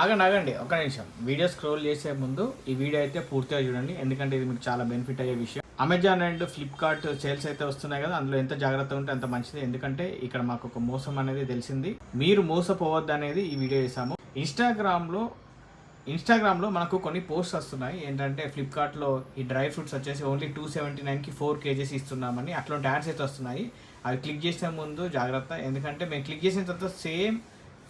ఆగండి ఒక నిమిషం. వీడియో స్క్రోల్ చేసే ముందు ఈ వీడియో అయితే పూర్తిగా చూడండి, ఎందుకంటే ఇది మీకు చాలా బెనిఫిట్ అయ్యే విషయం. అమెజాన్ అండ్ ఫ్లిప్కార్ట్ సేల్స్ అయితే వస్తున్నాయి కదా, అందులో ఎంత జాగ్రత్త ఉంటే అంత మంచిది. ఎందుకంటే ఇక్కడ మాకు ఒక మోసం అనేది తెలిసింది, మీరు మోసపోవద్దు అనేది ఈ వీడియో చేసాము. ఇన్స్టాగ్రామ్లో మనకు కొన్ని పోస్ట్స్ వస్తున్నాయి ఏంటంటే, ఫ్లిప్కార్ట్లో ఈ డ్రై ఫ్రూట్స్ వచ్చేసి ఓన్లీ 279కి 4 kgs ఇస్తున్నామని అట్లాంటి యాడ్స్ అయితే వస్తున్నాయి. అవి క్లిక్ చేసే ముందు జాగ్రత్త, ఎందుకంటే మేము క్లిక్ చేసిన తర్వాత సేమ్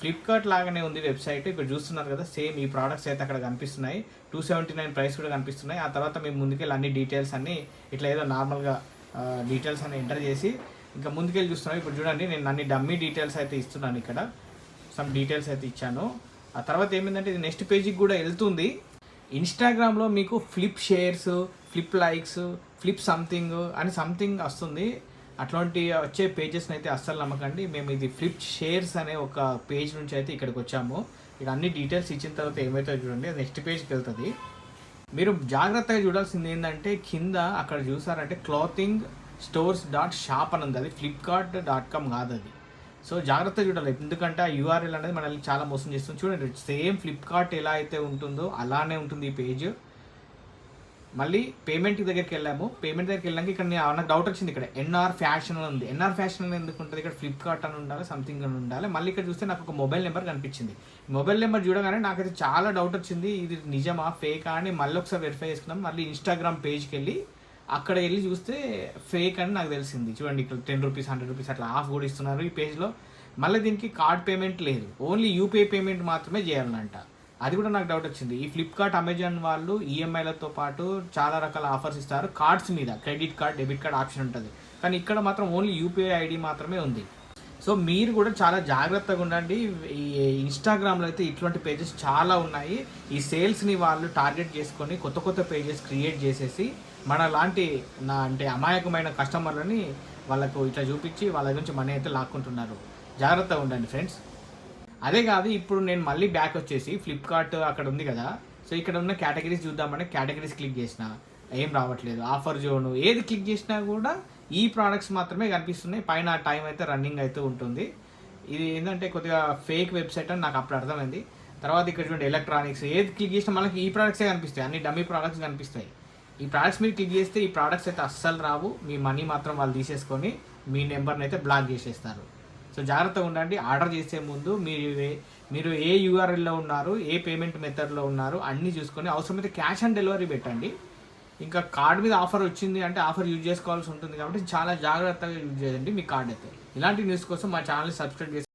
ఫ్లిప్కార్ట్ లాగానే ఉంది వెబ్సైట్. ఇక్కడ చూస్తున్నారు కదా, సేమ్ ఈ ప్రోడక్ట్స్ అయితే అక్కడ కనిపిస్తున్నాయి. 279 ప్రైస్ కూడా కనిపిస్తున్నాయి. ఆ తర్వాత మేము ముందుకెళ్ళి అన్ని డీటెయిల్స్ అన్నీ ఇట్లా ఏదో నార్మల్గా డీటెయిల్స్ అన్ని ఎంటర్ చేసి ఇంకా ముందుకెళ్ళి చూస్తున్నాం. ఇప్పుడు చూడండి, నేను అన్ని డమ్మీ డీటెయిల్స్ అయితే ఇస్తున్నాను. ఇక్కడ సమ్ డీటెయిల్స్ అయితే ఇచ్చాను. ఆ తర్వాత ఏమైందంటే ఇది నెక్స్ట్ పేజీకి కూడా వెళ్తుంది. ఇన్స్టాగ్రామ్లో మీకు flip shares, flip likes, flip something అని సంథింగ్ వస్తుంది. అట్లాంటి వచ్చే పేజెస్ని అయితే అస్సలు నమ్మకండి. మేము ఇది ఫ్లిప్ షేర్స్ అనే ఒక పేజ్ నుంచి అయితే ఇక్కడికి వచ్చాము. ఇక్కడ అన్ని డీటెయిల్స్ ఇచ్చిన తర్వాత ఏమైతే చూడండి, నెక్స్ట్ పేజ్కి వెళ్తుంది. మీరు జాగ్రత్తగా చూడాల్సింది ఏంటంటే, కింద అక్కడ చూసారంటే క్లాతింగ్ stores.shop అని ఉంది. అది flipkart.com కాదు అది. సో జాగ్రత్తగా చూడాలి, ఎందుకంటే ఆ యూఆర్ఎల్ అనేది మనల్ని చాలా మోసం చేస్తుంది. చూడండి, సేమ్ ఫ్లిప్కార్ట్ ఎలా అయితే ఉంటుందో అలానే ఉంటుంది ఈ పేజ్. మళ్ళీ పేమెంట్ దగ్గరికి వెళ్ళాము. పేమెంట్ దగ్గరికి వెళ్ళాక ఇక్కడ నాకు డౌట్ వచ్చింది, ఇక్కడ ఎన్ఆర్ ఫ్యాషన్ అని ఉంది. ఎన్ఆర్ ఫ్యాషన్ అని ఎందుకు ఉంటుంది? ఇక్కడ ఫ్లిప్కార్ట్ అని ఉండాలి, సంథింగ్ అని ఉండాలి. మళ్ళీ ఇక్కడ చూస్తే నాకు ఒక మొబైల్ నెంబర్ కనిపించింది. మొబైల్ నెంబర్ చూడగానే నాకైతే చాలా డౌట్ వచ్చింది, ఇది నిజమా ఫేకా అని మళ్ళీ ఒకసారి వెరిఫై చేసుకున్నాం. మళ్ళీ ఇన్స్టాగ్రామ్ పేజ్కి వెళ్ళి అక్కడ వెళ్ళి చూస్తే ఫేక్ అని నాకు తెలిసింది. చూడండి, ఇక్కడ 10 రూపీస్ 100 రూపీస్ అట్లా ఆఫ్ కూడా ఇస్తున్నారు ఈ పేజ్లో. మళ్ళీ దీనికి కార్డ్ పేమెంట్ లేదు, ఓన్లీ యూపీఐ పేమెంట్ మాత్రమే చేయాలంట. అది కూడా నాకు డౌట్ వచ్చింది. ఈ ఫ్లిప్కార్ట్, అమెజాన్ వాళ్ళు ఈఎంఐలతో పాటు చాలా రకాల ఆఫర్స్ ఇస్తారు. కార్డ్స్ మీద credit card, debit card option ఉంటుంది, కానీ ఇక్కడ మాత్రం ఓన్లీ యూపీఐ ఐడి మాత్రమే ఉంది. సో మీరు కూడా చాలా జాగ్రత్తగా ఉండండి. ఈ ఇన్స్టాగ్రామ్లో అయితే ఇట్లాంటి పేజెస్ చాలా ఉన్నాయి. ఈ సేల్స్ని వాళ్ళు టార్గెట్ చేసుకొని కొత్త కొత్త పేజెస్ క్రియేట్ చేసేసి మన లాంటి అంటే అమాయకమైన కస్టమర్లని వాళ్ళకు ఇట్లా చూపించి వాళ్ళ నుంచి మనీ అయితే లాక్కుంటున్నారు. జాగ్రత్తగా ఉండండి ఫ్రెండ్స్. అదే కాదు, ఇప్పుడు నేను మళ్ళీ బ్యాక్ వచ్చేసి ఫ్లిప్కార్ట్ అక్కడ ఉంది కదా, సో ఇక్కడ ఉన్న కేటగిరీస్ చూద్దామంటే కేటగిరీస్ క్లిక్ చేసిన ఏం రావట్లేదు. ఆఫర్ జోను ఏది క్లిక్ చేసినా కూడా ఈ ప్రోడక్ట్స్ మాత్రమే కనిపిస్తున్నాయి. పైన టైం అయితే రన్నింగ్ అయితే ఉంటుంది. ఇది ఏంటంటే కొద్దిగా ఫేక్ వెబ్సైట్ అని నాకు అప్పుడు అర్థమైంది. తర్వాత ఇక్కడ చూడండి, ఎలక్ట్రానిక్స్ ఏది క్లిక్ చేసినా మనకి ఈ ప్రోడక్ట్సే కనిపిస్తాయి, అన్ని డమ్మీ ప్రోడక్ట్స్ కనిపిస్తాయి. ఈ ప్రోడక్ట్స్ మీరు క్లిక్ చేస్తే ఈ ప్రోడక్ట్స్ అయితే అస్సలు రావు. మీ మనీ మాత్రం వాళ్ళు తీసేసుకొని మీ నెంబర్ని అయితే బ్లాక్ చేసేస్తారు. సో జాగ్రత్తగా ఉండండి. ఆర్డర్ చేసే ముందు మీరు ఏ యూఆర్ఎల్లో ఉన్నారు, ఏ పేమెంట్ మెథడ్లో ఉన్నారు అన్నీ చూసుకొని అవసరమైతే క్యాష్ ఆన్ డెలివరీ పెట్టండి. ఇంకా కార్డ్ మీద ఆఫర్ వచ్చింది అంటే ఆఫర్ యూజ్ చేసుకోవాల్సి ఉంటుంది, కాబట్టి చాలా జాగ్రత్తగా యూజ్ చేయండి మీ కార్డ్ అయితే. ఇలాంటి న్యూస్ కోసం మా ఛానల్ని సబ్స్క్రైబ్ చేసి